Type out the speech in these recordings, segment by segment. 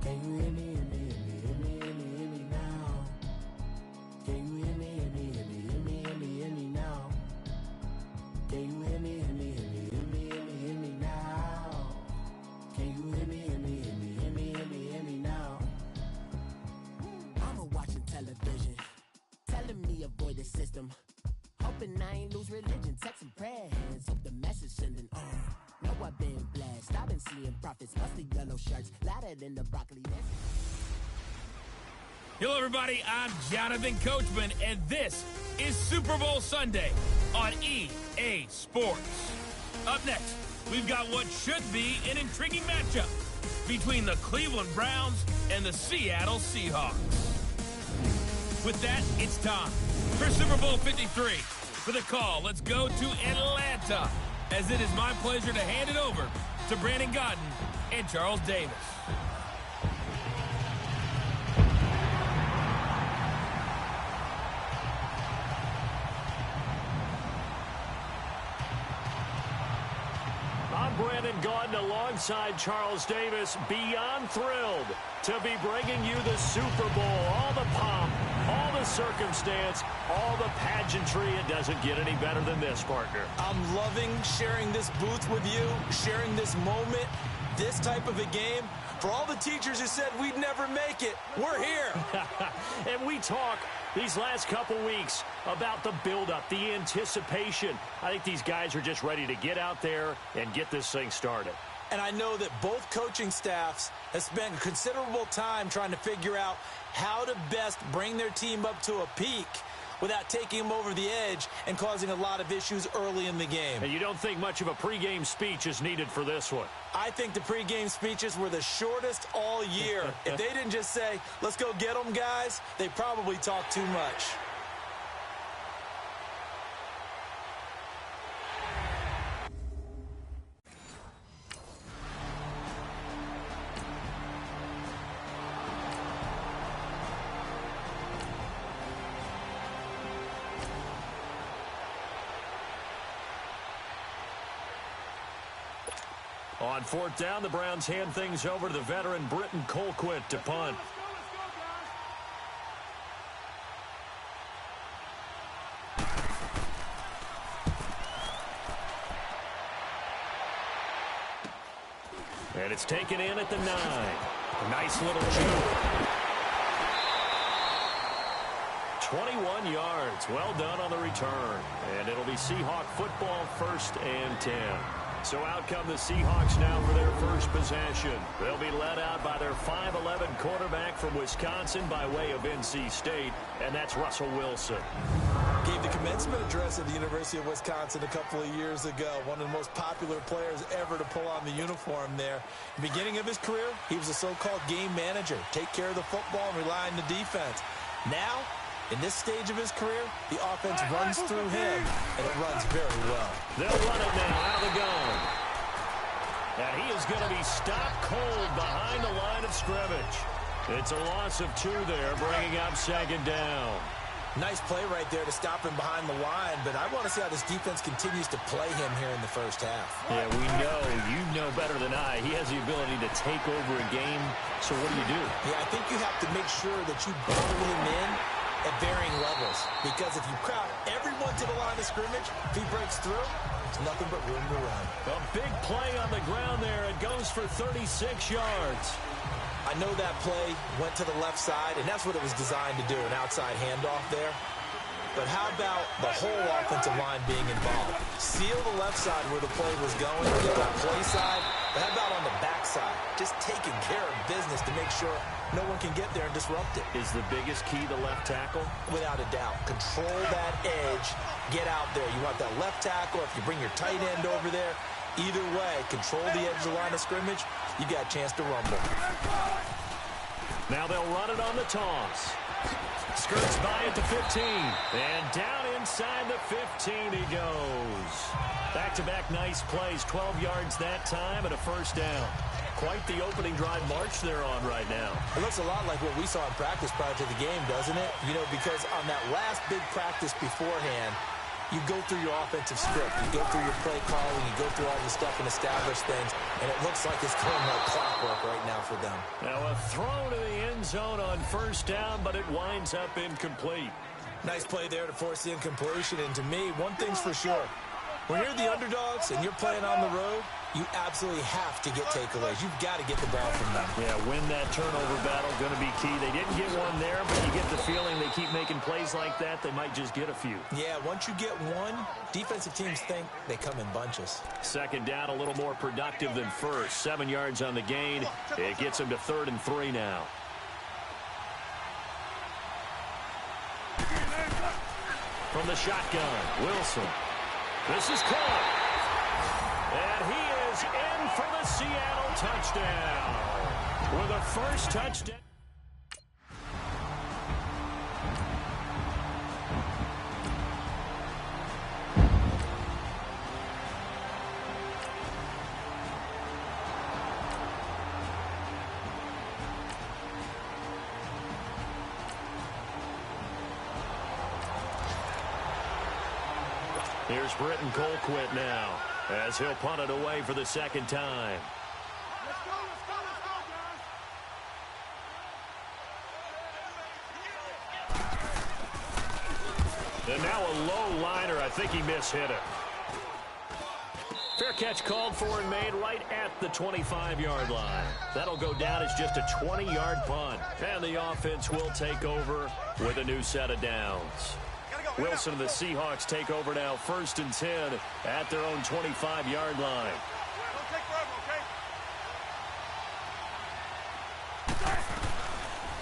Can you hear me, hear me, hear me, hear me, hear me, hear me now? Can you hear me, hear me, hear me, hear me, hear me, hear me now? Can you hear me, hear me, hear me, hear me, hear me, hear me now? Can you hear me, hear me, hear me, hear me, hear me, hear me now? Mama watching television, telling me avoid the system. Hoping I ain't lose religion, texting prayer hands, hope the message sending on. Know I've been blessed, I've been seeing prophets, mostly yellow shirts, louder than the broccoli. Hello, everybody. I'm Jonathan Coachman, and this is Super Bowl Sunday on EA Sports. Up next, we've got what should be an intriguing matchup between the Cleveland Browns and the Seattle Seahawks. With that, it's time for Super Bowl 53. For the call, let's go to Atlanta, as it is my pleasure to hand it over to Brandon Godden and Charles Davis. Brandon Gaudin alongside Charles Davis, beyond thrilled to be bringing you the Super Bowl. All the pomp, all the circumstance, all the pageantry. It doesn't get any better than this, partner. I'm loving sharing this booth with you, sharing this moment, this type of a game. For all the teachers who said we'd never make it, we're here. And we talk these last couple weeks about the buildup, the anticipation. I think these guys are just ready to get out there and get this thing started. And I know that both coaching staffs have spent considerable time trying to figure out how to best bring their team up to a peak without taking them over the edge and causing a lot of issues early in the game. And you don't think much of a pregame speech is needed for this one? I think the pregame speeches were the shortest all year. If they didn't just say, let's go get them, guys, they probably talked too much. On fourth down, the Browns hand things over to the veteran Britton Colquitt to punt. And it's taken in at the 9. Nice little juke. 21 yards. Well done on the return. And it'll be Seahawk football, 1st and 10. So out come the Seahawks now for their first possession. They'll be led out by their 5'11 quarterback from Wisconsin by way of NC State, and that's Russell Wilson. Gave the commencement address at the University of Wisconsin a couple of years ago. One of the most popular players ever to pull on the uniform there. Beginning of his career, he was a so-called game manager. Take care of the football and rely on the defense. Now, in this stage of his career, the offense runs through him, and it runs very well. They'll run it now out of the gun. And he is going to be stopped cold behind the line of scrimmage. It's a loss of 2 there, bringing up 2nd down. Nice play right there to stop him behind the line, but I want to see how this defense continues to play him here in the first half. Yeah, we know. You know better than I. He has the ability to take over a game, so what do? Yeah, I think you have to make sure that you bottle him in at varying levels, because if you crowd everyone to the line of scrimmage, if he breaks through, there's nothing but room to run. A big play on the ground there. It goes for 36 yards. I know that play went to the left side, and that's what it was designed to do, an outside handoff there. But how about the whole offensive line being involved? Seal the left side where the play was going, get that play side, but how about on the back side? Just taking care of business to make sure no one can get there and disrupt it. Is the biggest key the left tackle? Without a doubt. Control that edge. Get out there. You want that left tackle. If you bring your tight end over there, either way, control the edge of the line of scrimmage, you got a chance to rumble. Now they'll run it on the toss. Skirts by at the 15. And down inside the 15 he goes. Back-to-back nice plays. 12 yards that time and a 1st down. Quite the opening drive march they're on right now. It looks a lot like what we saw in practice prior to the game, doesn't it? You know, because on that last big practice beforehand, You go through your offensive script. You go through your play calling. You go through all the stuff and establish things. And it looks like it's going like clockwork right now for them. Now a throw to the end zone on first down, but it winds up incomplete. Nice play there to force the incompletion. And to me, one thing's for sure. When you're the underdogs and you're playing on the road, you absolutely have to get takeaways. You've got to get the ball from them. Yeah, win that turnover battle, going to be key. They didn't get one there, but you get the feeling they keep making plays like that, they might just get a few. Yeah, once you get one, defensive teams think they come in bunches. Second down, a little more productive than first. 7 yards on the gain. It gets them to 3rd and 3 now. From the shotgun, Wilson. This is caught. And he is in for the Seattle touchdown. With a first touchdown. Here's Britton Colquitt now, as he'll punt it away for the second time. And now a low liner. I think he mishit it. Fair catch called for and made right at the 25-yard line. That'll go down as just a 20-yard punt. And the offense will take over with a new set of downs. Wilson and the Seahawks take over now, 1st and 10 at their own 25-yard line.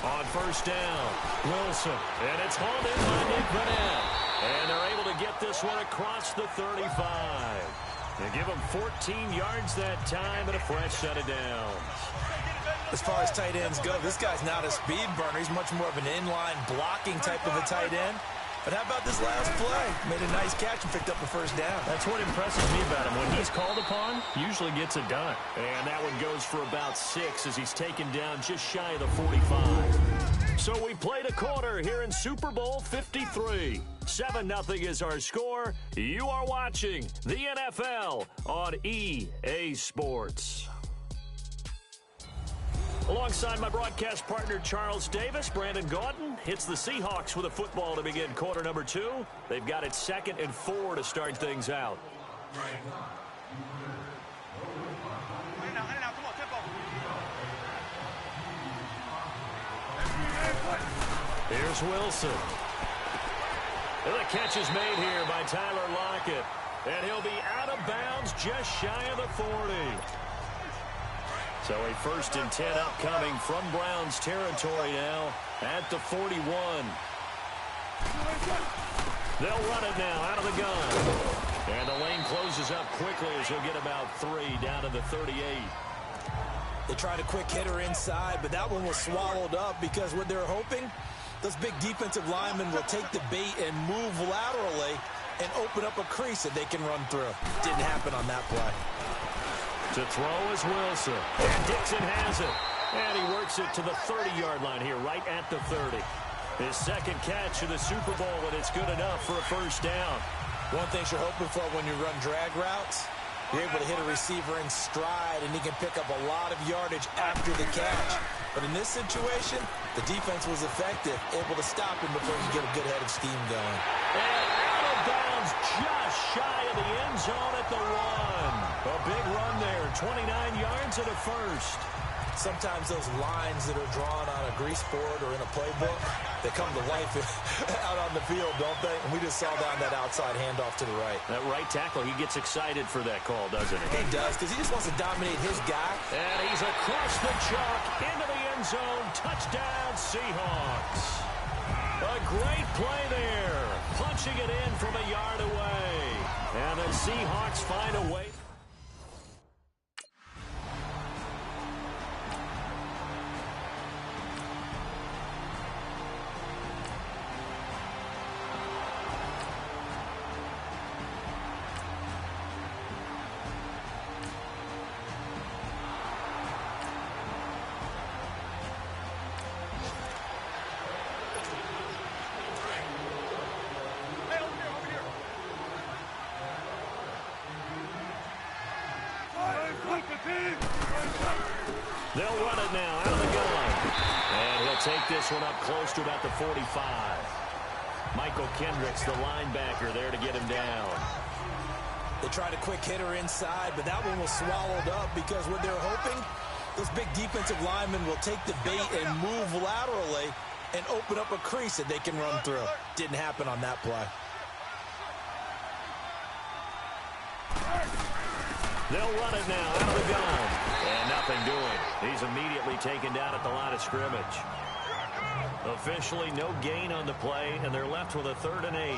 On first down, Wilson, and it's hauled in by Nick Burnett. And they're able to get this one across the 35. They give him 14 yards that time and a fresh set of downs. As far as tight ends go, this guy's not a speed burner. He's much more of an inline blocking type of a tight end. But how about this last play? Made a nice catch and picked up a first down. That's what impresses me about him. When he's called upon, usually gets it done. And that one goes for about 6 as he's taken down just shy of the 45. So we played a quarter here in Super Bowl 53. 7-0 is our score. You are watching the NFL on EA Sports. Alongside my broadcast partner, Charles Davis, Brandon Gaudin hits the Seahawks with a football to begin quarter number 2. They've got it 2nd and 4 to start things out. Here's Wilson. And the catch is made here by Tyler Lockett. And he'll be out of bounds just shy of the 40. So a 1st and 10 upcoming from Browns territory now at the 41. They'll run it now out of the gun. And the lane closes up quickly as he'll get about 3 down to the 38. They tried a quick hitter inside, but that one was swallowed up because what they're hoping, those big defensive linemen will take the bait and move laterally and open up a crease that they can run through. Didn't happen on that play. To throw is Wilson. And Dixon has it. And he works it to the 30-yard line here, right at the 30. His second catch of the Super Bowl, and it's good enough for a first down. One thing you're hoping for when you run drag routes, you're able to hit a receiver in stride, and he can pick up a lot of yardage after the catch. But in this situation, the defense was effective, able to stop him before he get a good head of steam going. And out of bounds just shy of the end zone at the 1. A big run there, 29 yards and a first. Sometimes those lines that are drawn on a grease board or in a playbook, they come to life out on the field, don't they? And we just saw that on that outside handoff to the right. That right tackle, he gets excited for that call, doesn't he? He does, because he just wants to dominate his guy. And he's across the chalk into the end zone. Touchdown, Seahawks. A great play there. Punching it in from a yard away. And the Seahawks find a way. run it now out of the gun. And he'll take this one up close to about the 45. Michael Kendricks, the linebacker, there to get him down. They tried a quick hitter inside, but that one was swallowed up because what they're hoping, those big defensive linemen will take the bait and move laterally and open up a crease that they can run through. Didn't happen on that play. They'll run it now out of the gun. And nothing doing. He's immediately taken down at the line of scrimmage. Officially no gain on the play, and they're left with a 3rd and 8.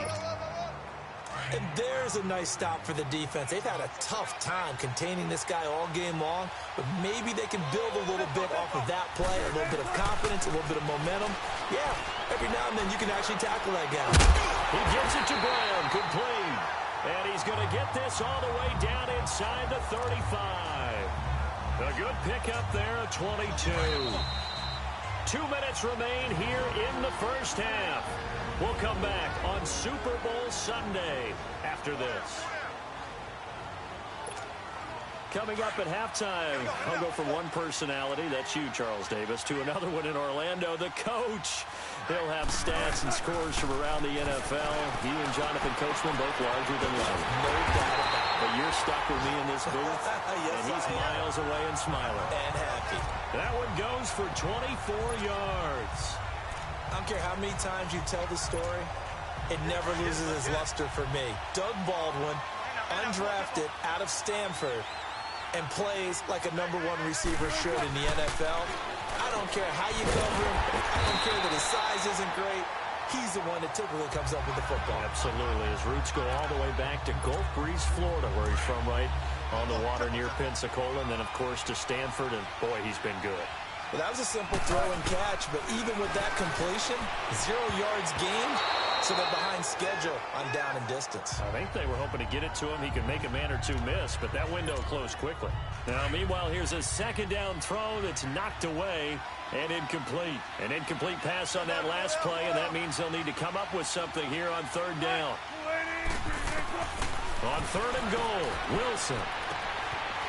And there's a nice stop for the defense. They've had a tough time containing this guy all game long, but maybe they can build a little bit off of that play, a little bit of confidence, a little bit of momentum. Yeah, every now and then you can actually tackle that guy. He gets it to Brown, complete. And he's going to get this all the way down inside the 35. A good pickup there at 22. 2 minutes remain here in the first half. We'll come back on Super Bowl Sunday after this. Coming up at halftime, I'll go from one personality, that's you, Charles Davis, to another one in Orlando, the coach. He'll have stats and scores from around the NFL. He and Jonathan Coachman both larger than life. No doubt about it. But you're stuck with me in this booth, Yes, and he's miles away and smiling. And happy. That one goes for 24 yards. I don't care how many times you tell the story, it never loses its luster for me. Doug Baldwin, undrafted out of Stanford, and plays like a #1 receiver should in the NFL. I don't care how you cover him. I don't care that his size isn't great. He's the one that typically comes up with the football. Absolutely. His roots go all the way back to Gulf Breeze, Florida, where he's from, right on the water near Pensacola, and then, of course, to Stanford, and, boy, he's been good. Well, that was a simple throw and catch, but even with that completion, 0 yards gained, so they're behind schedule on down and distance. I think they were hoping to get it to him. He could make a man or two miss, but that window closed quickly. Now, meanwhile, here's a 2nd down throw that's knocked away and incomplete. An incomplete pass on that last play, and that means they'll need to come up with something here on 3rd down. On 3rd and goal, Wilson.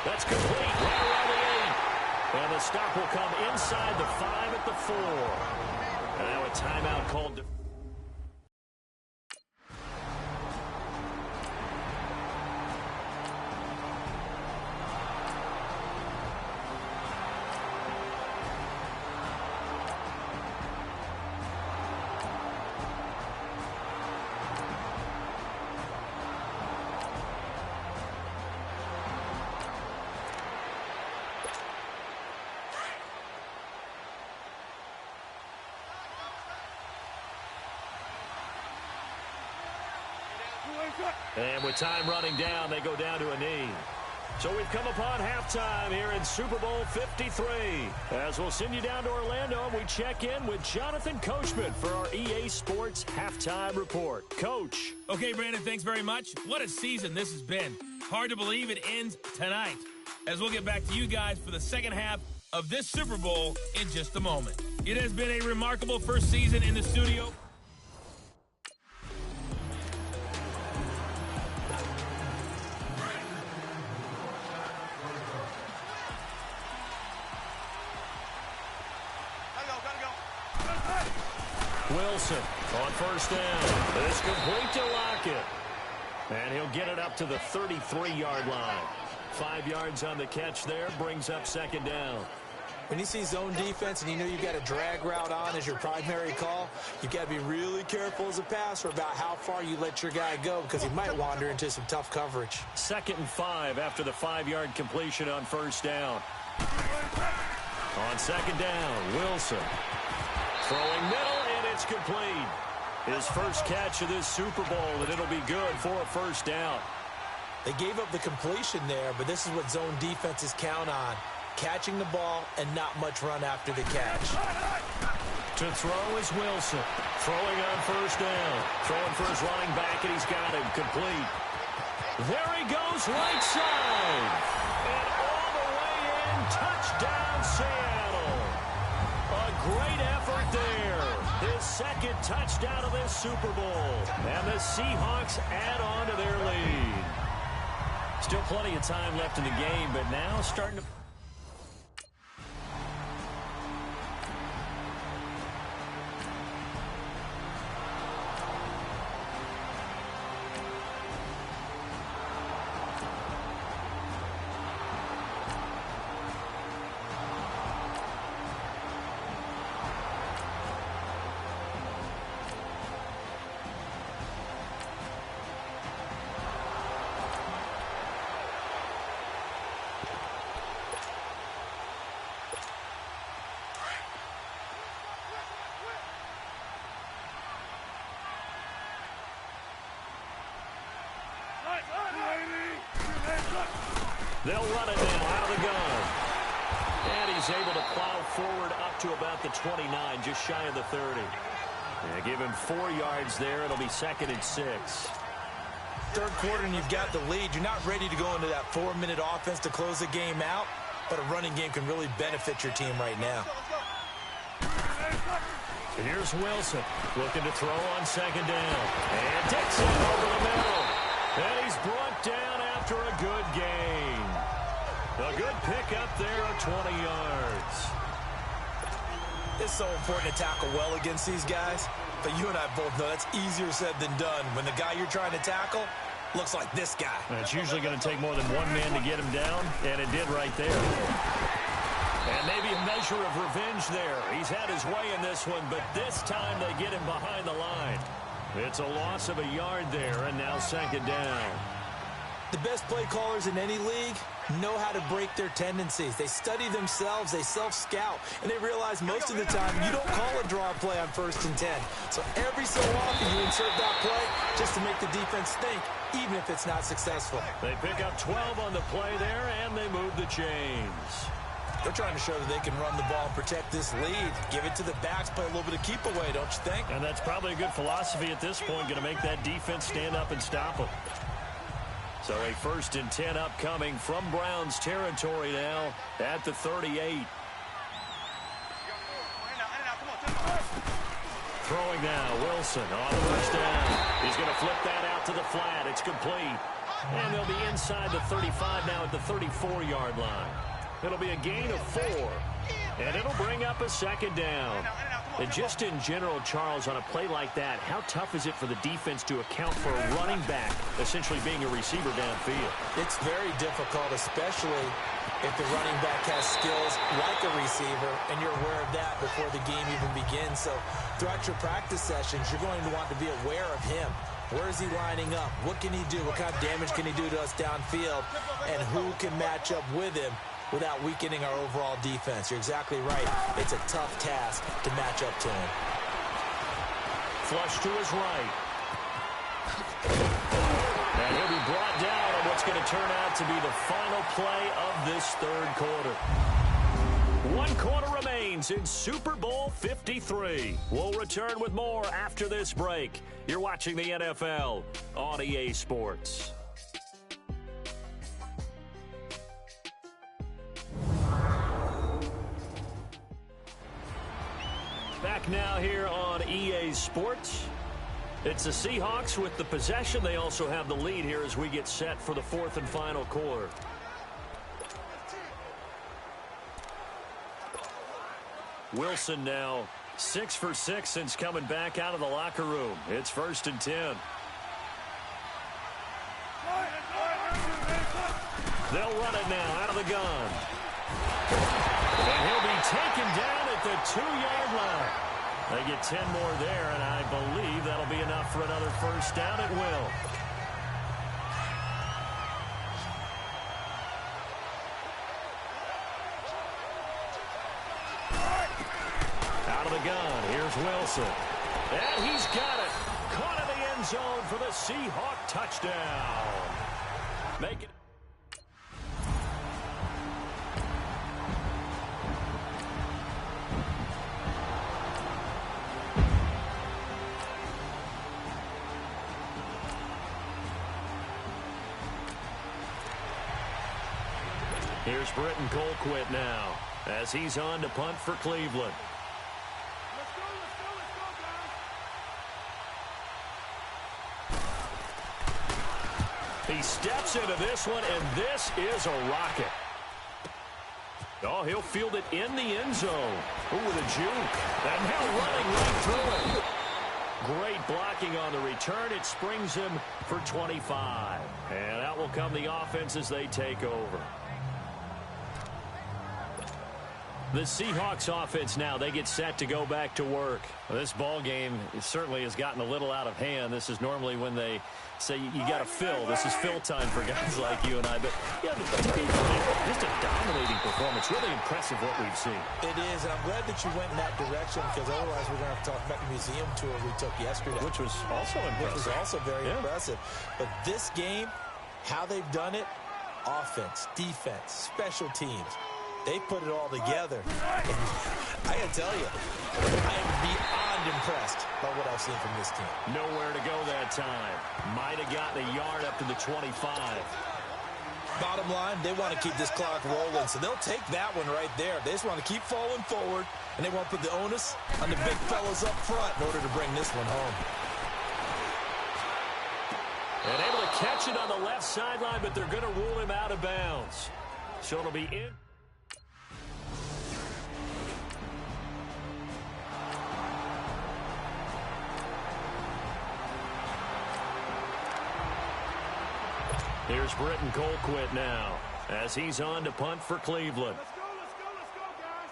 That's complete right around the 8. And the stop will come inside the 5 at the 4. And now a timeout called. And with time running down, they go down to a knee. So we've come upon halftime here in Super Bowl 53. As we'll send you down to Orlando, and we check in with Jonathan Coachman for our EA Sports Halftime Report. Coach. Okay, Brandon, thanks very much. What a season this has been. Hard to believe it ends tonight. As we'll get back to you guys for the second half of this Super Bowl in just a moment. It has been a remarkable first season in the studio. Wilson on 1st down. It's complete to Lockett. And he'll get it up to the 33-yard line. 5 yards on the catch there, brings up 2nd down. When you see zone defense and you know you've got a drag route on as your primary call, you've got to be really careful as a passer about how far you let your guy go because he might wander into some tough coverage. 2nd and 5 after the 5-yard completion on 1st down. On 2nd down, Wilson. Throwing middle, and it's complete. His first catch of this Super Bowl, and it'll be good for a 1st down. They gave up the completion there, but this is what zone defenses count on. Catching the ball and not much run after the catch. To throw is Wilson. Throwing on 1st down. Throwing for his running back, and he's got him complete. There he goes, right side. And all the way in, touchdown Seattle. A great effort there. His 2nd touchdown of this Super Bowl. And the Seahawks add on to their lead. Still plenty of time left in the game, but now starting to... They'll run it now out of the gun. And he's able to plow forward up to about the 29, just shy of the 30. Yeah, give him 4 yards there. It'll be 2nd and 6. Third quarter and you've got the lead. You're not ready to go into that 4-minute offense to close the game out, but a running game can really benefit your team right now. Here's Wilson looking to throw on 2nd down. And Dixon over the middle. And he's brought down after a good gain. A good pickup there of 20 yards. It's so important to tackle well against these guys, but you and I both know that's easier said than done when the guy you're trying to tackle looks like this guy. And it's usually going to take more than one man to get him down, and it did right there. And maybe a measure of revenge there. He's had his way in this one, but this time they get him behind the line. It's a loss of a yard there, and now 2nd down. The best play callers in any league know how to break their tendencies. They study themselves, they self-scout, and they realize most of the time you don't call a draw play on 1st and 10. So every so often you insert that play just to make the defense think, even if it's not successful. They pick up 12 on the play there, and they move the chains. They're trying to show that they can run the ball and protect this lead. Give it to the backs, play a little bit of keep away, don't you think? And that's probably a good philosophy at this point, going to make that defense stand up and stop them. So a 1st and 10 upcoming from Browns territory now at the 38. Throwing now, Wilson on the first down. He's going to flip that out to the flat. It's complete. And they'll be inside the 35 now at the 34-yard line. It'll be a gain of 4. And it'll bring up a 2nd down. And just in general, Charles, on a play like that, how tough is it for the defense to account for a running back essentially being a receiver downfield? It's very difficult, especially if the running back has skills like a receiver, and you're aware of that before the game even begins. So throughout your practice sessions, you're going to want to be aware of him. Where is he lining up? What can he do? What kind of damage can he do to us downfield? And who can match up with him without weakening our overall defense? You're exactly right. It's a tough task to match up to him. Flush to his right. And he'll be brought down on what's going to turn out to be the final play of this 3rd quarter. 1 quarter remains in Super Bowl 53. We'll return with more after this break. You're watching the NFL on EA Sports. Back now here on EA Sports. It's the Seahawks with the possession. They also have the lead here as we get set for the 4th and final quarter. Wilson now 6 for 6 since coming back out of the locker room. It's 1st and 10. They'll run it now out of the gun. And he'll be taken down at the 2-yard line. They get 10 more there, and I believe that'll be enough for another 1st down. It will. Out of the gun, here's Wilson. And he's got it. Caught in the end zone for the Seahawk touchdown. Make it. Here's Britton Colquitt now as he's on to punt for Cleveland. He steps into this one, and this is a rocket. Oh, he'll field it in the end zone. Ooh, with a juke. And now running right through it. Great blocking on the return. It springs him for 25. And out will come the offense as they take over. The Seahawks offense now, they get set to go back to work. Well, this ball game certainly has gotten a little out of hand. This is normally when they say you got to fill. This is fill time for guys like you and I. But yeah, just a dominating performance. Really impressive what we've seen. It is, and I'm glad that you went in that direction because otherwise we're going to have to talk about the museum tour we took yesterday. Which was also impressive. Which was also very impressive. But this game, how they've done it, offense, defense, special teams. They put it all together. And I got to tell you, I am beyond impressed by what I've seen from this team. Nowhere to go that time. Might have gotten a yard up to the 25. Bottom line, they want to keep this clock rolling, so they'll take that one right there. They just want to keep falling forward, and they want to put the onus on the big fellas up front in order to bring this one home. And able to catch it on the left sideline, but they're going to rule him out of bounds. So it'll be in. Here's Britton Colquitt now as he's on to punt for Cleveland. Let's go, guys.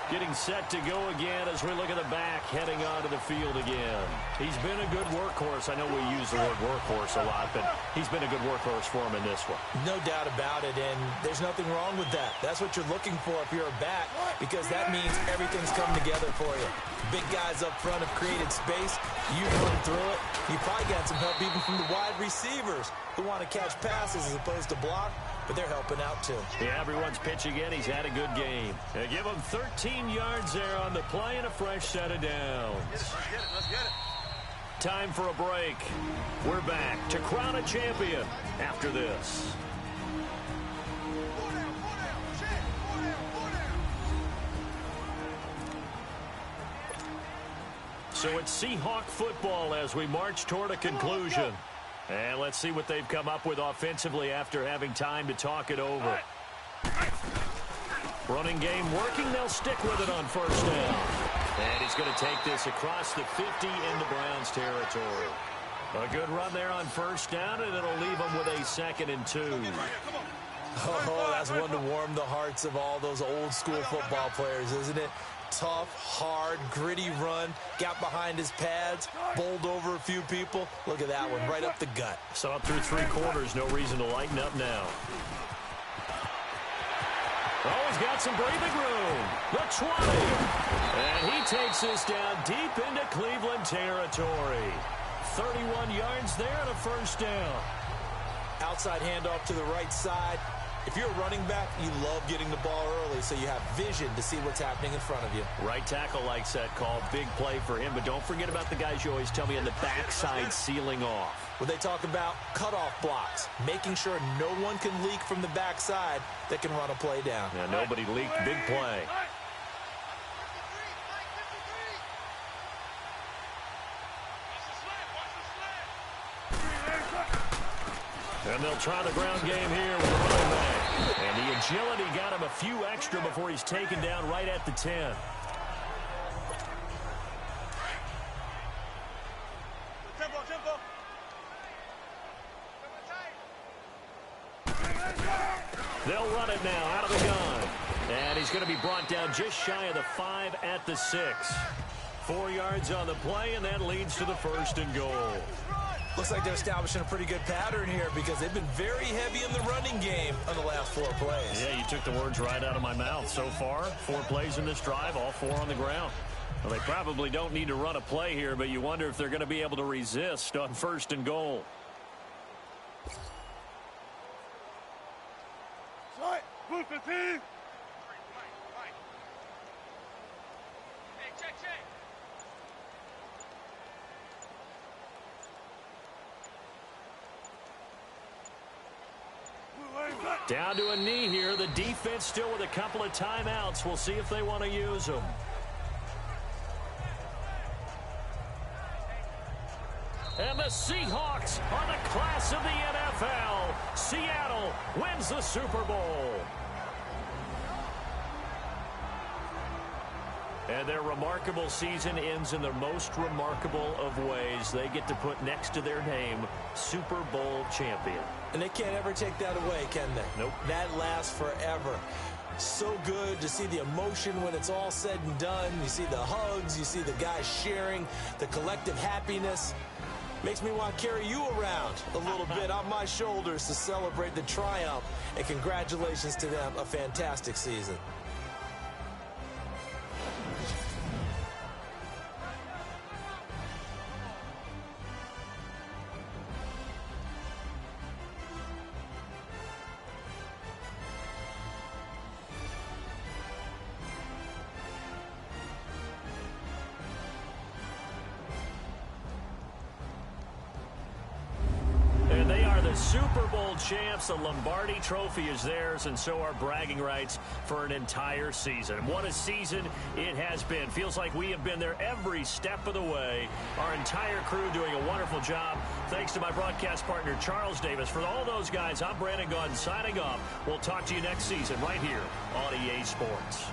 Getting set to go again as we look at the back heading onto the field again. He's been a good workhorse. I know we use the word workhorse a lot, but he's been a good workhorse for him in this one. No doubt about it, and there's nothing wrong with that. That's what you're looking for if you're a back, because that means everything's come together for you. Big guys up front have created space. You've run through it. You probably got some help even from the wide receivers who want to catch passes as opposed to block, but they're helping out too. Yeah, everyone's pitching in. He's had a good game. They give him 13 yards there on the play and a fresh set of downs. Let's get it. Time for a break. We're back to crown a champion after this. So it's Seahawk football as we march toward a conclusion. And let's see what they've come up with offensively after having time to talk it over. Running game working. They'll stick with it on first down. And he's going to take this across the 50 into Browns territory. A good run there on first down, and it'll leave them with a 2nd and 2. Oh, that's one to warm the hearts of all those old school football players, isn't it? Tough, hard, gritty run, got behind his pads, bowled over a few people. Look at that one, right up the gut. So up through 3 quarters, no reason to lighten up now. Oh, he's got some breathing room. The 20. And he takes this down deep into Cleveland territory. 31 yards there and a first down. Outside handoff to the right side. If you're a running back, you love getting the ball early so you have vision to see what's happening in front of you. Right tackle likes that call. Big play for him. But don't forget about the guys you always tell me on the backside sealing off. When they talk about cutoff blocks, making sure no one can leak from the backside that can run a play down. Yeah, nobody leaked. Big play. And they'll try the ground game here with the running back. And the agility got him a few extra before he's taken down right at the 10. Tempo. They'll run it now out of the gun. And he's going to be brought down just shy of the 5 at the 6. 4 yards on the play, and that leads to the 1st and goal. Looks like they're establishing a pretty good pattern here because they've been very heavy in the running game on the last 4 plays. Yeah, you took the words right out of my mouth. So far, 4 plays in this drive, all 4 on the ground. Well, they probably don't need to run a play here, but you wonder if they're going to be able to resist on 1st and goal. Move the team. Hey, check. Down to a knee here. The defense still with a couple of timeouts. We'll see if they want to use them. And the Seahawks are the class of the NFL. Seattle wins the Super Bowl. And their remarkable season ends in the most remarkable of ways. They get to put next to their name, Super Bowl champion. And they can't ever take that away, can they? Nope. That lasts forever. So good to see the emotion when it's all said and done. You see the hugs, you see the guys sharing, the collective happiness. Makes me want to carry you around a little bit on my shoulders to celebrate the triumph. And congratulations to them. A fantastic season. Super Bowl champs. The Lombardi Trophy is theirs, and so are bragging rights for an entire season. What a season it has been. Feels like we have been there every step of the way. Our entire crew doing a wonderful job. Thanks to my broadcast partner, Charles Davis. For all those guys, I'm Brandon Gaudin signing off. We'll talk to you next season right here on EA Sports.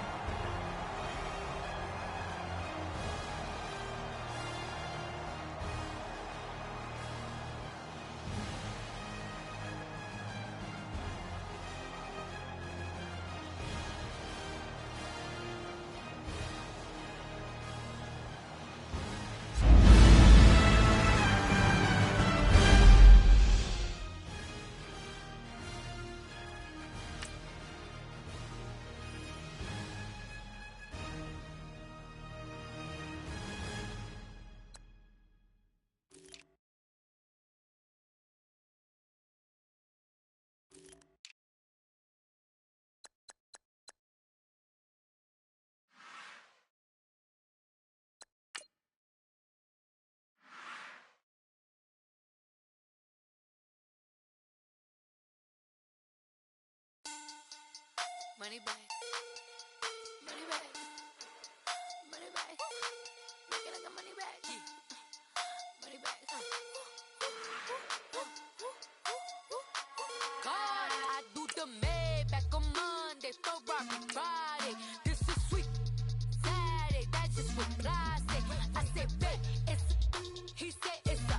Money back. Money back. Money back. Make it like a money back. Money back. God, I do the Maybach on Monday, Ferrari Friday. This is sweet Saturday. That's just what I say. I say, babe, it's. He said it's a.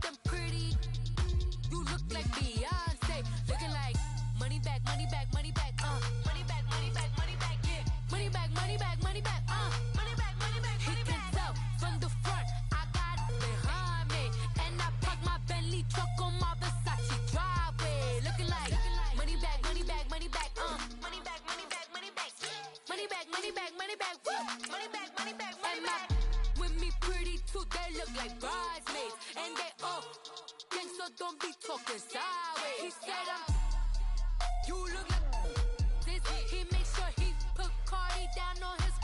Them pretty. You look like Beyonce. Looking like money back, money back, money back. Money back, money back, money back, yeah. Money back, money back, money back, money back, money back, money back. He can tell from the front, I got it behind me. And I park my Bentley truck on my Versace driveway. Looking like money back, money back, money back, money back, money back, money back. Money back, money back, money back, money back, money back, money back. With me pretty too, they look like bridesmaids. And they all gang, so don't be talking sideways. He said you look like this. He makes sure he put Cardi down on his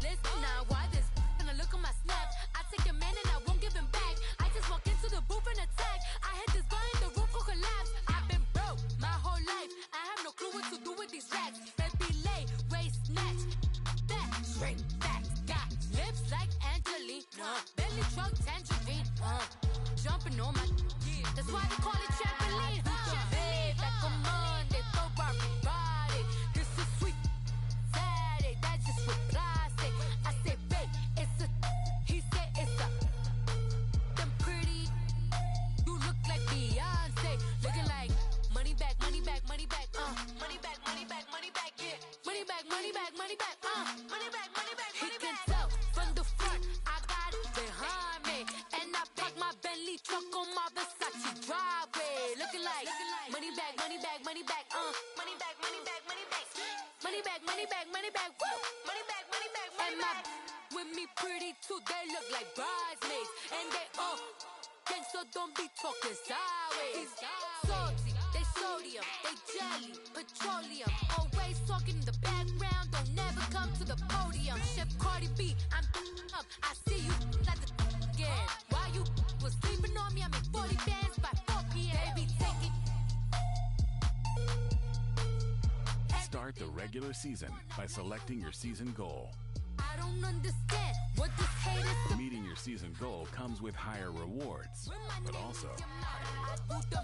list. Now why this? Gonna look at my snap. I take a man and I won't give him back. I just walk into the booth and attack. I hit this button, the roof will collapse. I've been broke my whole life. I have no clue what to do with these racks. Baby lay, waist snatch, back, straight back. Got lips like Angelina, belly truck tangerine. Jumping on my, that's why they call it trampoline. Babe, back on Monday, Ferrari Friday. This is sweet Saturday. That's just what I say. I say, babe, it's a. He said it's a. Them pretty. You look like Beyonce. Looking like money back, money back, money back. Money back, money back, money back, yeah. Money back, money back, money back. Money back, money back, money back. He can tell from the front, I got it behind me. And I park my Bentley truck on my Versace driveway. Looking like money back, money back, money back. Money back, money back, money back. Money back, money back, money back. Woo! Money back, money back, money back. With me pretty too, they look like bridesmaids. And they all gang, so don't be talking sideways. Salty, they sodium, they jelly, petroleum. Always talking in the background, don't never come to the podium. Chef Cardi B, I'm up. I see you like the again. While you was sleeping on me, I made 40 bands by 4 p.m. Baby, take it. Start the regular season by selecting your season goal. I don't understand what this hate is. Meeting your season goal comes with higher rewards, but also I do the